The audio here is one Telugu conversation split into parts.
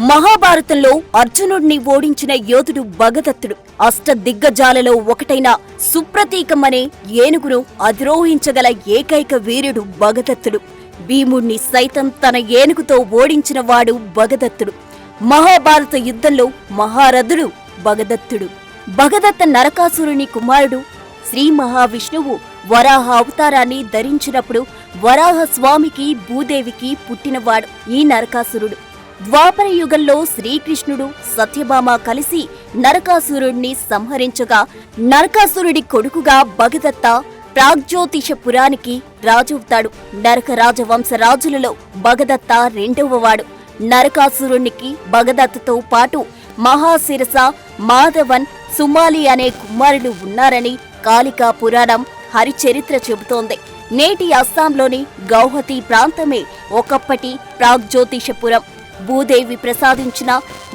మహాభారతంలో అర్జునుడిని ఓడించిన యోధుడు భగదత్తుడు. అష్టదిగ్గజాలలో ఒకటైన సుప్రతీకం అనే ఏనుగును అధిరోహించగల ఏకైక వీరుడు భగదత్తుడు. భీముణ్ణి సైతం తన ఏనుగుతో ఓడించిన వాడు భగదత్తుడు. మహాభారత యుద్ధంలో మహారథుడు భగదత్తుడు. భగదత్త నరకాసురుని కుమారుడు. శ్రీ మహావిష్ణువు వరాహ అవతారాన్ని ధరించినప్పుడు వరాహ స్వామికి భూదేవికి పుట్టినవాడు ఈ నరకాసురుడు. ద్వాపర యుగంలో శ్రీకృష్ణుడు సత్యభామ కలిసి నరకాసురుడిని సంహరించగా నరకాసురుడి కొడుకుగా భగదత్త ప్రాగ్జ్యోతిషపురానికి రాజవుతాడు. నరక రాజవంశరాజులలో భగదత్త రెండవవాడు. నరకాసురునికి భగదత్తతో పాటు మహాశిరస, మాధవన్, సుమాలి అనే కుమారులు ఉన్నారని కాళికా పురాణం హరిచరిత్ర చెబుతోంది. నేటి అస్సాంలోని గౌహతి ప్రాంతమే ఒకప్పటి ప్రాగ్జ్యోతిషపురం. భూదేవి ప్రసాదించిన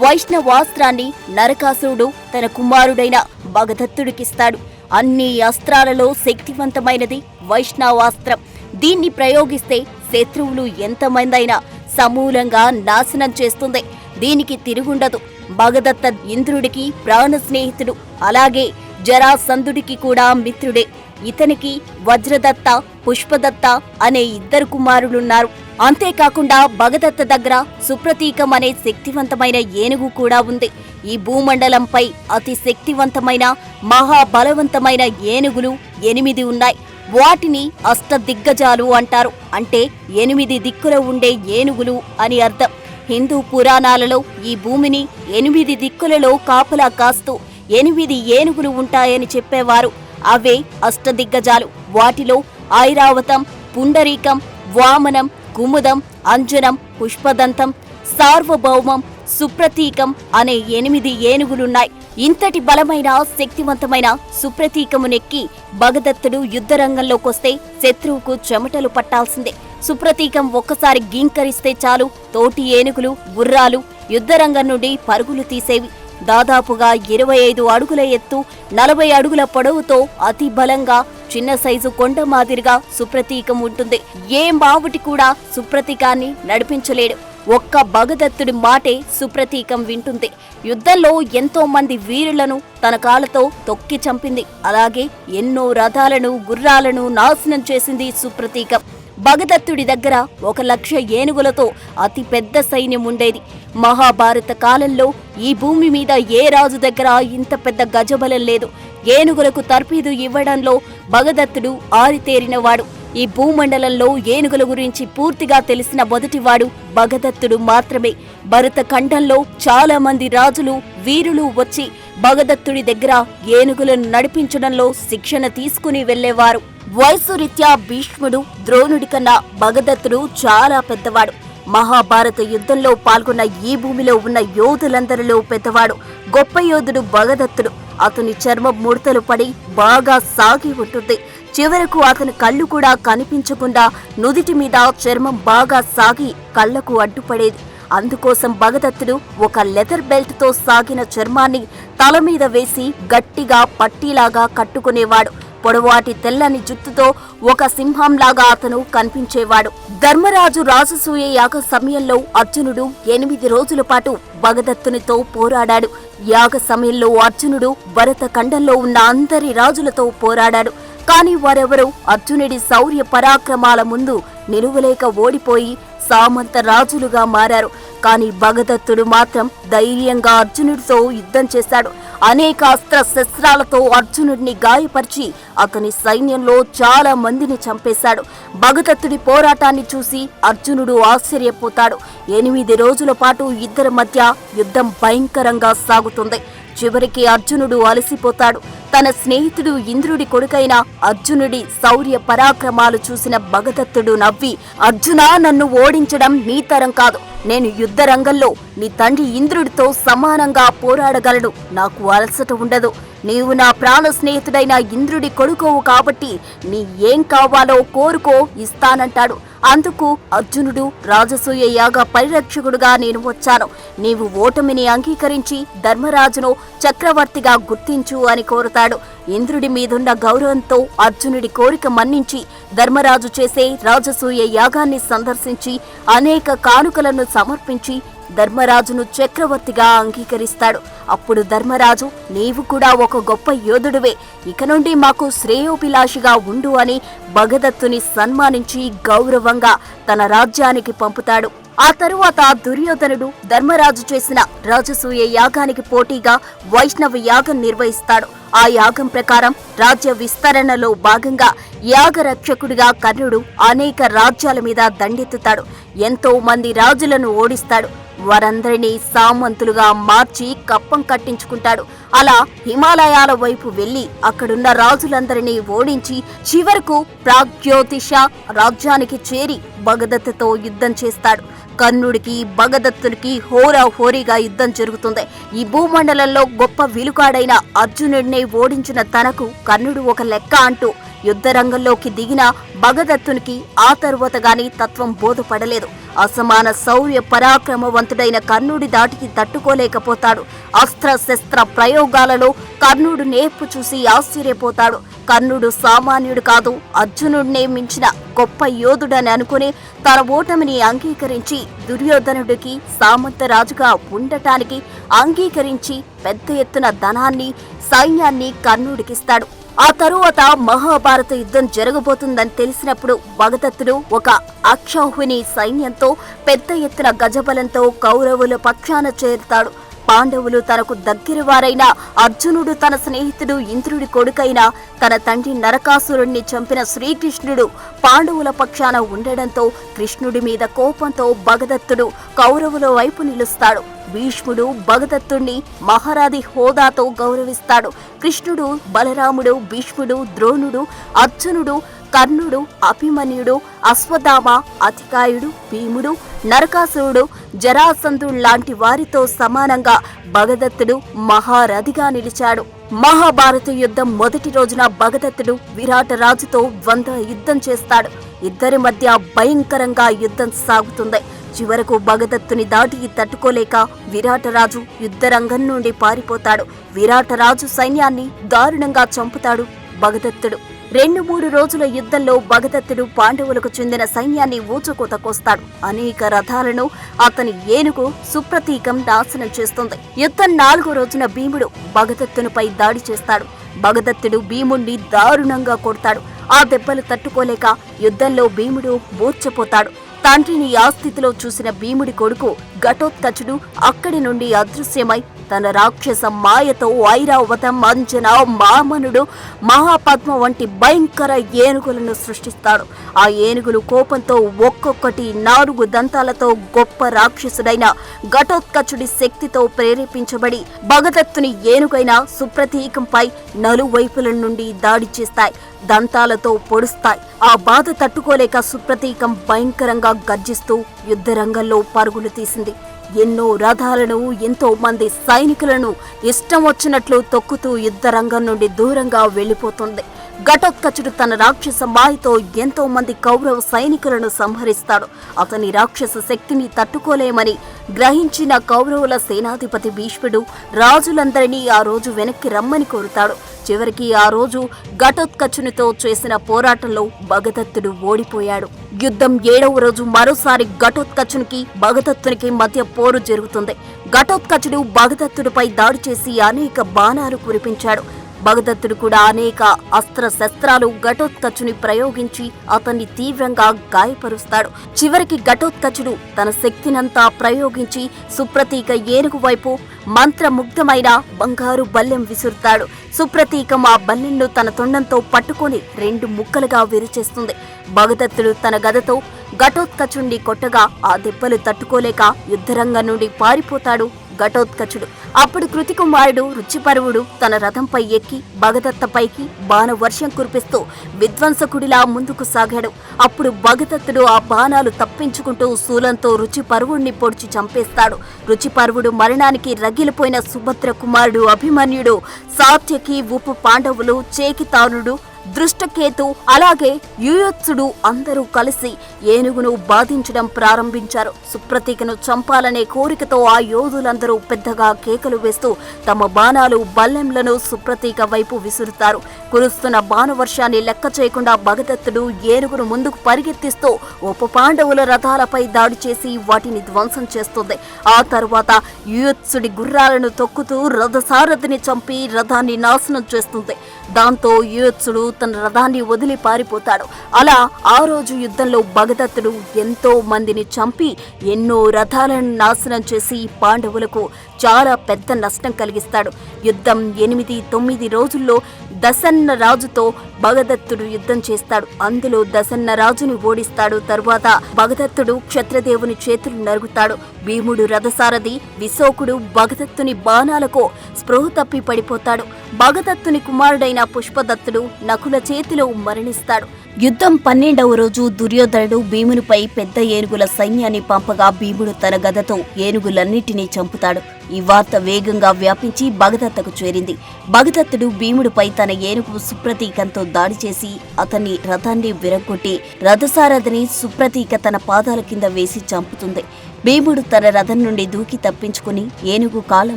వైష్ణవాస్త్రాన్ని నరకాసురుడు తన కుమారుడైన భగదత్తుడికిస్తాడు. అన్ని అస్త్రాలలో శక్తివంతమైనది వైష్ణవాస్త్రం. దీన్ని ప్రయోగిస్తే శత్రువులు ఎంతమందైనా సమూలంగా నాశనం చేస్తుంది. దీనికి తిరుగుండదు. భగదత్త ఇంద్రుడికి ప్రాణ స్నేహితుడు, అలాగే జరాసంధుడికి కూడా మిత్రుడే. ఇతనికి వజ్రదత్త, పుష్పదత్త అనే ఇద్దరు కుమారులున్నారు. అంతేకాకుండా భగదత్త దగ్గర సుప్రతీకం అనే శక్తివంతమైన ఏనుగు కూడా ఉంది. ఈ భూమండలంపై అతి శక్తివంతమైన మహాబలవంతమైన ఏనుగులు 8 ఉన్నాయి. వాటిని అష్టదిగ్గజాలు అంటారు. అంటే 8 దిక్కుల ఉండే ఏనుగులు అని అర్థం. హిందూ పురాణాలలో ఈ భూమిని 8 దిక్కులలో కాపలా కాస్తూ 8 ఏనుగులు ఉంటాయని చెప్పేవారు. అవే అష్టదిగ్గజాలు. వాటిలో ఐరావతం, పుండరీకం, వామనం, కుముదం, అంజనం, పుష్పదంతం, సార్వభౌమం, సుప్రతీకం అనే 8 ఏనుగులున్నాయి. ఇంతటి బలమైన శక్తివంతమైన సుప్రతీకమునెక్కి భగదత్తుడు యుద్ధరంగంలోకొస్తే శత్రువుకు చెమటలు పట్టాల్సిందే. సుప్రతీకం ఒక్కసారి గీంకరిస్తే చాలు తోటి ఏనుగులు, గుర్రాలు యుద్ధరంగం నుండి పరుగులు తీసేవి. దాదాపుగా 25 అడుగుల ఎత్తు, 40 అడుగుల పొడవుతో అతి బలంగా చిన్న సైజు కొండ మాదిరిగా సుప్రతీకం ఉంటుంది. ఏ మావుటి కూడా సుప్రతీకాన్ని నడిపించలేడు. ఒక్క భగదత్తుడి మాటే సుప్రతీకం వింటుంది. యుద్ధంలో ఎంతో మంది వీరులను తన కాళ్లతో తొక్కి చంపింది. అలాగే ఎన్నో రథాలను, గుర్రాలను నాశనం చేసింది సుప్రతీకం. భగదత్తుడి దగ్గర 1,00,000 ఏనుగులతో అతి పెద్ద సైన్యం ఉండేది. మహాభారత కాలంలో ఈ భూమి మీద ఏ రాజు దగ్గర ఇంత పెద్ద గజబలం లేదు. ఏనుగులకు తర్ఫీదు ఇవ్వడంలో భగదత్తుడు ఆరితేరినవాడు. ఈ భూమండలంలో ఏనుగుల గురించి పూర్తిగా తెలిసిన మొదటివాడు భగదత్తుడు మాత్రమే. భరత ఖండంలో చాలా మంది రాజులు, వీరులు వచ్చి భగదత్తుడి దగ్గర ఏనుగులను నడిపించడంలో శిక్షణ తీసుకుని వెళ్లేవారు. వయసు రీత్యా భీష్ముడు, ద్రోణుడి కన్నా భగదత్తుడు చాలా పెద్దవాడు. మహాభారత యుద్ధంలో పాల్గొన్న ఈ భూమిలో ఉన్న యోధులందరిలో పెద్దవాడు. గొప్ప యోధుడు భగదత్తుడు. అతని చర్మం ముడతలు పడి బాగా సాగి ఉంటుంది. చివరకు అతని కళ్ళు కూడా కనిపించకుండా నుదిటి మీద చర్మం బాగా సాగి కళ్లకు అడ్డుపడేది. అందుకోసం భగదత్తుడు ఒక లెదర్ బెల్ట్ తో సాగిన చర్మాన్ని తల మీద వేసి గట్టిగా పట్టీలాగా కట్టుకునేవాడు. పొడవాటి తెల్లని జుట్టుతో ఒక సింహంలాగా అతను కనిపించేవాడు. ధర్మరాజు రాజసూయ యాగ సమయంలో అర్జునుడు 8 రోజుల పాటు భగదత్తునితో పోరాడాడు. యాగ సమయంలో అర్జునుడు భరత ఖండంలో ఉన్న అందరి రాజులతో పోరాడాడు. కాని వారెవరూ అర్జునుడి శౌర్య పరాక్రమాల ముందు నిలువలేక ఓడిపోయి సామంత రాజులుగా మారారు. కాని భగదత్తుడు మాత్రం ధైర్యంగా అర్జునుడితో యుద్ధం చేశాడు. అనేక అస్త్ర శస్త్రాలతో అర్జునుడిని గాయపరిచి అతని సైన్యంలో చాలా మందిని చంపేశాడు. భగదత్తుడి పోరాటాన్ని చూసి అర్జునుడు ఆశ్చర్యపోతాడు. 8 రోజుల పాటు ఇద్దరి మధ్య యుద్ధం భయంకరంగా సాగుతుంది. చివరికి అర్జునుడు అలసిపోతాడు. తన స్నేహితుడు ఇంద్రుడి కొడుకైన అర్జునుడి శౌర్య పరాక్రమాలు చూసిన భగదత్తుడు నవ్వి, అర్జునా, నన్ను ఓడించడం నీ తరం కాదు. నేను యుద్ధరంగంలో నీ తండ్రి ఇంద్రుడితో సమానంగా పోరాడగలను. నాకు అలసట ఉండదు. నీవు నా ప్రాణ స్నేహితుడైన ఇంద్రుడి కొడుకోవు కాబట్టి నీ ఏం కావాలో కోరుకో, ఇస్తానంటాడు. అందుకు అర్జునుడు, రాజసూయ యాగ పరిరక్షకుడుగా నేను వచ్చాను. నీవు ఓటమిని అంగీకరించి ధర్మరాజును చక్రవర్తిగా గుర్తించు అని కోరుతాడు. ఇంద్రుడి మీదున్న గౌరవంతో అర్జునుడి కోరిక మన్నించి ధర్మరాజు చేసే రాజసూయ యాగాన్ని సందర్శించి అనేక కానుకలను సమర్పించి ధర్మరాజును చక్రవర్తిగా అంగీకరిస్తాడు. అప్పుడు ధర్మరాజు, నీవు కూడా ఒక గొప్ప యోధుడివే, ఇక నుండి మాకు శ్రేయోభిలాషిగా ఉండు అని భగదత్తుని సన్మానించి గౌరవంగా తన రాజ్యానికి పంపుతాడు. ఆ తరువాత దుర్యోధనుడు ధర్మరాజు చేసిన రాజసూయ యాగానికి పోటీగా వైష్ణవ యాగం నిర్వహిస్తాడు. ఆ యాగం ప్రకారం రాజ్య విస్తరణలో భాగంగా యాగరక్షకుడిగా కర్ణుడు అనేక రాజ్యాల మీద దండెత్తుతాడు. ఎంతో మంది రాజులను ఓడిస్తాడు. వారందరినీ సామంతులుగా మార్చి కప్పం కట్టించుకుంటాడు. అలా హిమాలయాల వైపు వెళ్లి అక్కడున్న రాజులందరినీ ఓడించి చివరకు ప్రాగ్జ్యోతిష రాజ్యానికి చేరి భగదత్తతో యుద్ధం చేస్తాడు. కర్ణుడికి భగదత్తునికి హోరాహోరీగా యుద్ధం జరుగుతుంది. ఈ భూమండలంలో గొప్ప విలుకాడైన అర్జునుడిని ఓడించిన తనకు కర్ణుడు ఒక లెక్క అంటూ యుద్ధరంగంలోకి దిగిన భగదత్తునికి ఆ తరువాత గాని తత్వం బోధపడలేదు. అసమాన శౌర్య పరాక్రమవంతుడైన కర్ణుడి దాటికి తట్టుకోలేకపోతాడు. అస్త్ర శస్త్ర ప్రయోగాలలో కర్ణుడు నేర్పు చూసి ఆశ్చర్యపోతాడు. కర్ణుడు సామాన్యుడు కాదు, అర్జునుడినే మించిన గొప్ప యోధుడని అనుకుని తన ఓటమిని అంగీకరించి దుర్యోధనుడికి సామంతరాజుగా ఉండటానికి అంగీకరించి పెద్ద ఎత్తున ధనాన్ని సైన్యాన్ని కర్ణుడికిస్తాడు. ఆ తరువాత మహాభారత యుద్ధం జరగబోతుందని తెలిసినప్పుడు భగదత్తుడు ఒక అక్షౌహిణి సైన్యంతో పెద్ద ఎత్తున గజబలంతో కౌరవుల పక్షాన చేరుతాడు. పాండవులు తనకు దగ్గరవారైన అర్జునుడు తన స్నేహితుడు ఇంద్రుడి కొడుకైన తన తండ్రి నరకాసురుణ్ణి చంపిన శ్రీకృష్ణుడు పాండవుల పక్షాన ఉండడంతో కృష్ణుడి మీద కోపంతో భగదత్తుడు కౌరవుల వైపు నిలుస్తాడు. భీష్ముడు భగదత్తుణ్ణి మహారాజి హోదాతో గౌరవిస్తాడు. కృష్ణుడు, బలరాముడు, భీష్ముడు, ద్రోణుడు, అర్జునుడు, కర్ణుడు, అభిమన్యుడు, అశ్వత్థామ, అతికాయుడు, భీముడు, నరకాసురుడు, జరాసంధుడు లాంటి వారితో సమానంగా భగదత్తుడు మహారథిగా నిలిచాడు. మహాభారత యుద్ధం మొదటి రోజున భగదత్తుడు విరాట రాజుతో ద్వంద్వ యుద్ధం చేస్తాడు. ఇద్దరి మధ్య భయంకరంగా యుద్ధం సాగుతుంది. చివరకు భగదత్తుని దాటికి తట్టుకోలేక విరాటరాజు యుద్ధరంగం నుండి పారిపోతాడు. విరాటరాజు సైన్యాన్ని దారుణంగా చంపుతాడు భగదత్తుడు. 2-3 రోజుల యుద్ధంలో భగదత్తుడు పాండవులకు చెందిన సైన్యాన్ని ఊచకోత కోస్తాడు. అనేక రథాలను అతని ఏనుగు సుప్రతీకం నాశనం చేస్తుంది. యుద్ధం 4వ రోజున భీముడు భగదత్తునిపై దాడి చేస్తాడు. భగదత్తుడు భీముణ్ణి దారుణంగా కొడతాడు. ఆ దెబ్బలు తట్టుకోలేక యుద్ధంలో భీముడు మూర్ఛపోతాడు. తండ్రిని ఆ స్థితిలో చూసిన భీముడి కొడుకు ఘటోత్కచుడు అక్కడి నుండి అదృశ్యమై తన రాక్షస మాయతో ఐరావతం, అంజన, మామనుడు, మహాపద్మ వంటి భయంకర ఏనుగులను సృష్టిస్తాడు. ఆ ఏనుగులు కోపంతో ఒక్కొక్కటి 4 దంతాలతో గొప్ప రాక్షసుడైన ఘటోత్కచుడి శక్తితో ప్రేరేపించబడి భగదత్తుని ఏనుగైన సుప్రతీకంపై నలువైపుల నుండి దాడి చేస్తాయి. దంతాలతో పొడుస్తాయి. ఆ బాధ తట్టుకోలేక సుప్రతీకం భయంకరంగా గర్జిస్తూ యుద్ధరంగంలో పరుగులు తీసింది. ఎన్నో రథాలను, ఎంతో మంది సైనికులను ఇష్టం వచ్చినట్లు తొక్కుతూ యుద్ధరంగం నుండి దూరంగా వెళ్లిపోతుంది. ఘటోత్కచుడు తన రాక్షస మాయతో ఎంతో మంది కౌరవ సైనికులను సంహరిస్తాడు. అతని రాక్షస శక్తిని తట్టుకోలేమని గ్రహించిన కౌరవుల సేనాధిపతి భీష్ముడు రాజులందరినీ ఆ రోజు వెనక్కి రమ్మని కోరుతాడు. చివరికి ఆ రోజు ఘటోత్కచునితో చేసిన పోరాటంలో భగదత్తుడు ఓడిపోయాడు. యుద్ధం 7వ రోజు మరోసారి ఘటోత్కచునికి భగదత్తునికి మధ్య పోరు జరుగుతుంది. ఘటోత్కచుడు భగదత్తుడిపై దాడి చేసి అనేక బాణాలు కురిపించాడు. భగదత్తుడు కూడా అనేక అస్త్ర శస్త్రాలు ఘటోత్కచుని ప్రయోగించి అతన్ని తీవ్రంగా గాయపరుస్తాడు. చివరికి ఘటోత్కచుడు తన శక్తినంతా ప్రయోగించి సుప్రతీక ఏనుగు వైపు మంత్రముగ్ధమైన బంగారు బల్లెం విసురుతాడు. సుప్రతీకం ఆ బల్లెంను తన తొండంతో పట్టుకొని 2 ముక్కలుగా విరిచేస్తుంది. భగదత్తుడు తన గదతో ఘటోత్కచుణ్ణి కొట్టగా ఆ దెబ్బలు తట్టుకోలేక యుద్ధరంగం నుండి పారిపోతాడు ఘటోత్కచుడు. అప్పుడు కృతికుమారుడు రుచిపర్వుడు తన రథంపై ఎక్కి భగదత్తపైకి బాణవర్షం కురిపిస్తూ విధ్వంసకుడిలా ముందుకు సాగాడు. అప్పుడు భగదత్తుడు ఆ బాణాలు తప్పించుకుంటూ శూలంతో రుచిపర్వుణ్ణి పొడిచి చంపేస్తాడు. రుచిపర్వుడు మరణానికి రగిలిపోయిన సుభద్ర కుమారుడు అభిమన్యుడు, సాత్యకి, ఉప పాండవులు, చేకితానుడు, దృష్టకేతు అలాగే యుయుత్సుడు అందరూ కలిసి ఏనుగును బాధించడం ప్రారంభించారు. సుప్రతీకను చంపాలనే కోరికతో ఆ యోధులందరూ పెద్దగా కేకలు వేస్తూ తమ బాణాలు బల్లెంలను సుప్రతీక వైపు విసురుతారు. కురుస్తున్న బాణవర్షాన్ని లెక్క చేయకుండా భగదత్తుడు ఏనుగును ముందుకు పరిగెత్తిస్తూ ఉప పాండవుల రథాలపై దాడి చేసి వాటిని ధ్వంసం చేస్తుంది. ఆ తరువాత యుయుత్సుడి గుర్రాలను తొక్కుతూ రథసారథిని చంపి రథాన్ని నాశనం చేస్తుంది. దాంతో యుయుత్సుడు తన రథాన్ని వదిలి పారిపోతాడు. అలా ఆ రోజు యుద్ధంలో భగదత్తుడు ఎంతో మందిని చంపి ఎన్నో రథాలను నాశనం చేసి పాండవులకు చాలా పెద్ద నష్టం కలిగిస్తాడు. యుద్ధం 8-9 రోజుల్లో దశన్న రాజుతో భగదత్తుడు యుద్ధం చేస్తాడు. అందులో దశన్న రాజుని ఓడిస్తాడు. తరువాత భగదత్తుడు క్షత్రదేవుని చేతులు నరుగుతాడు. భీముడు రథసారథి విశోకుడు భగదత్తుని బాణాలకు స్పృహ తప్పి పడిపోతాడు. భగదత్తుని కుమారుడైన పుష్పదత్తుడు నకుల చేతిలో మరణిస్తాడు. యుద్ధం 12వ రోజు దుర్యోధనుడు భీమునిపై పెద్ద ఏనుగుల సైన్యాన్ని పంపగా భీముడు తన గదతో ఏనుగులన్నిటినీ చంపుతాడు. ఈ వార్త వేగంగా వ్యాపించి భగదత్తకు చేరింది. భగదత్తుడు భీముడిపై తన ఏనుగు సుప్రతీకంతో దాడి చేసి అతన్ని రథాన్ని విరగొట్టి రథసారథిని సుప్రతీక తన పాదాల కింద వేసి చంపుతుంది. భీముడు తన రథం నుండి దూకి తప్పించుకుని ఏనుగు కాళ్ళ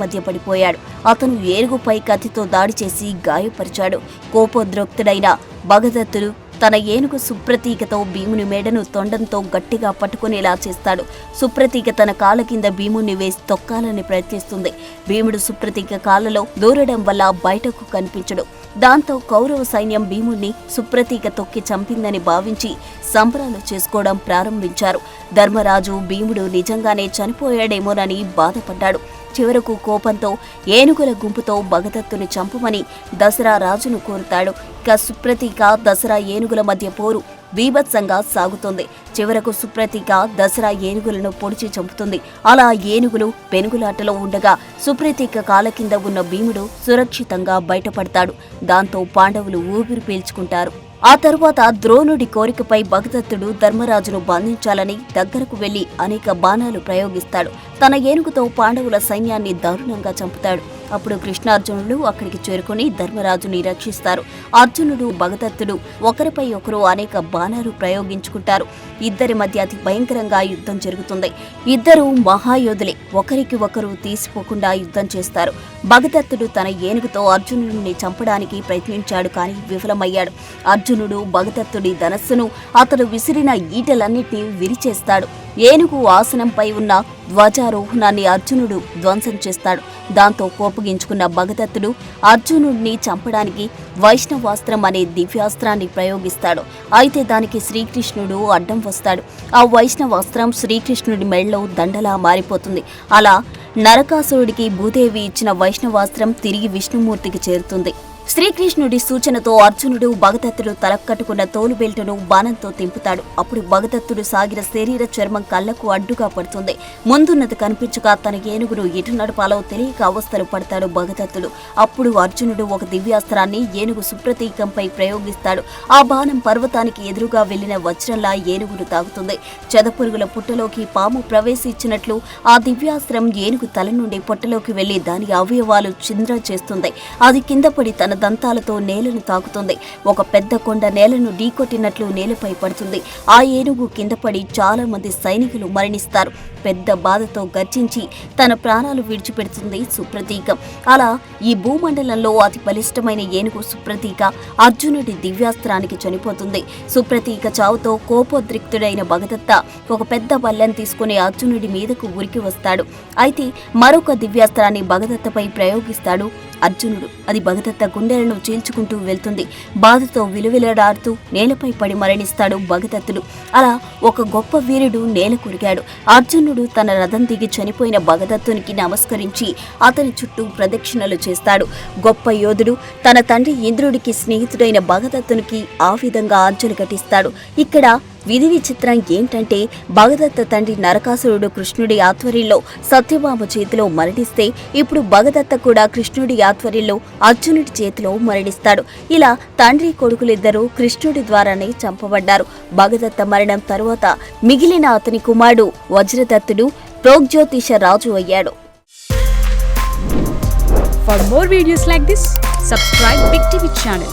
మధ్య పడిపోయాడు. అతను ఏనుగుపై కత్తితో దాడి చేసి గాయపరిచాడు. కోపోద్రిక్తుడైన భగదత్తుడు తన ఏనుగు సుప్రతీకతో భీముని మెడను తొండంతో గట్టిగా పట్టుకునేలా చేస్తాడు. సుప్రతీక తన కాళ్ళ కింద భీముని వేసి తొక్కాలని ప్రయత్నిస్తుంది. భీముడు సుప్రతీక కాళ్ళలో దూరడం వల్ల బయటకు కనిపించడు. దాంతో కౌరవ సైన్యం భీముణ్ణి సుప్రతీక తొక్కి చంపిందని భావించి సంబరాలు చేసుకోవడం ప్రారంభించారు. ధర్మరాజు భీముడు నిజంగానే చనిపోయాడేమోనని బాధపడ్డాడు. చివరకు కోపంతో ఏనుగుల గుంపుతో భగదత్తుని చంపమని దసరా రాజును కోరుతాడు. ఇక సుప్రతీక దసరా ఏనుగుల మధ్య పోరు బీభత్సంగా సాగుతుంది. చివరకు సుప్రతీక దసరా ఏనుగులను పొడిచి చంపుతుంది. అలా ఏనుగులు పెనుగులాటలో ఉండగా సుప్రతీక కాళ్ళ కింద ఉన్న భీముడు సురక్షితంగా బయటపడతాడు. దాంతో పాండవులు ఊపిరి పీల్చుకుంటారు. ఆ తరువాత ద్రోణుడి కోరికపై భగదత్తుడు ధర్మరాజును బంధించాలని దగ్గరకు వెళ్లి అనేక బాణాలు ప్రయోగిస్తాడు. తన ఏనుగుతో పాండవుల సైన్యాన్ని దారుణంగా చంపుతాడు. అప్పుడు కృష్ణార్జునులు అక్కడికి చేరుకుని ధర్మరాజుని రక్షిస్తారు. అర్జునుడు భగదత్తుడు ఒకరిపై ఒకరు అనేక బాణాలు ప్రయోగించుకుంటారు. ఇద్దరి మధ్య అతి భయంకరంగా యుద్ధం జరుగుతుంది. ఇద్దరు మహాయోధులే, ఒకరికి ఒకరు తీసిపోకుండా యుద్ధం చేస్తారు. భగదత్తుడు తన ఏనుగుతో అర్జునుడిని చంపడానికి ప్రయత్నించాడు, కానీ విఫలమయ్యాడు. అర్జునుడు భగదత్తుడి ధనస్సును అతడు విసిరిన ఈటలన్నిటినీ విరిచేస్తాడు. ఏనుగు ఆసనంపై ఉన్న ధ్వజారోహణాన్ని అర్జునుడు ధ్వంసం చేస్తాడు. దాంతో కోపగించుకున్న భగదత్తుడు అర్జునుడిని చంపడానికి వైష్ణవాస్త్రం అనే దివ్యాస్త్రాన్ని ప్రయోగిస్తాడు. అయితే దానికి శ్రీకృష్ణుడు అడ్డం వస్తాడు. ఆ వైష్ణవాస్త్రం శ్రీకృష్ణుడి మెడలో దండలా మారిపోతుంది. అలా నరకాసురుడికి భూదేవి ఇచ్చిన వైష్ణవాస్త్రం తిరిగి విష్ణుమూర్తికి చేరుతుంది. శ్రీకృష్ణుడి సూచనతో అర్జునుడు భగదత్తుడు తలకట్టుకున్న తోలుబెల్టును బాణంతో తింపుతాడు. అప్పుడు భగదత్తుడు సాగిన శరీర చర్మం కళ్లకు అడ్డుగా పడుతుంది. ముందున్నది కనిపించక తన ఏనుగును ఎటు నడపాలో తెలియక అవస్థలు పడతాడు భగదత్తుడు. అప్పుడు అర్జునుడు ఒక దివ్యాస్త్రాన్ని ఏనుగు సుప్రతీకంపై ప్రయోగిస్తాడు. ఆ బాణం పర్వతానికి ఎదురుగా వెళ్లిన వజ్రంలా ఏనుగును తాకుతుంది. చెదపురుగుల పుట్టలోకి పాము ప్రవేశించినట్లు ఆ దివ్యాస్త్రం ఏనుగు తల నుండి పొట్టలోకి వెళ్లి దాని అవయవాలు చింద్ర చేస్తుంది. అది కింద పడి తన దంతాలతో నేలను తాకుతుంది. ఒక పెద్ద కొండ నేలను ఢీకొట్టినట్లు నేలపై పడుతుంది. ఆ ఏనుగు కింద పడి చాలా మంది సైనికులు మరణిస్తారు. పెద్ద బాధతో గర్జించి తన ప్రాణాలు విడిచిపెడుతుంది సుప్రతీక. అలా ఈ భూమండలంలో అతి బలిష్టమైన ఏనుగు సుప్రతీక అర్జునుడి దివ్యాస్త్రానికి చనిపోతుంది. సుప్రతీక చావుతో కోపోద్రిక్తుడైన భగదత్త ఒక పెద్ద బల్లెం తీసుకుని అర్జునుడి మీదకు ఉరికి వస్తాడు. అయితే మరొక దివ్యాస్త్రాన్ని భగదత్తపై ప్రయోగిస్తాడు అర్జునుడు. అది భగదత్త గుండెలను చీల్చుకుంటూ వెళ్తుంది. బాధతో విలువిలడాడుతూ నేలపై పడి మరణిస్తాడు భగదత్తుడు. అలా ఒక గొప్ప వీరుడు నేల కురిగాడు. అర్జునుడు తన రథం దిగి చనిపోయిన భగదత్తునికి నమస్కరించి అతని చుట్టూ ప్రదక్షిణలు చేస్తాడు. గొప్ప యోధుడు తన తండ్రి ఇంద్రుడికి స్నేహితుడైన భగదత్తునికి ఆ విధంగా అంజలి ఘటిస్తాడు. ఇక్కడ విధి విచిత్రం ఏంటంటే భగదత్త తండ్రి నరకాసురుడు కృష్ణుడి ఆధ్వర్యంలో సత్యభామ చేతిలో మరణిస్తే ఇప్పుడు భగదత్త కూడా కృష్ణుడి ఆధ్వర్యంలో అర్జునుడి చేతిలో మరణిస్తాడు. ఇలా తండ్రి కొడుకులిద్దరూ కృష్ణుడి ద్వారానే చంపబడ్డారు. భగదత్త మరణం తరువాత మిగిలిన అతని కుమారుడు వజ్రదత్తుడు ప్రోగ్జ్యోతిష రాజు అయ్యాడు. For more videos like this, subscribe Big TV channel.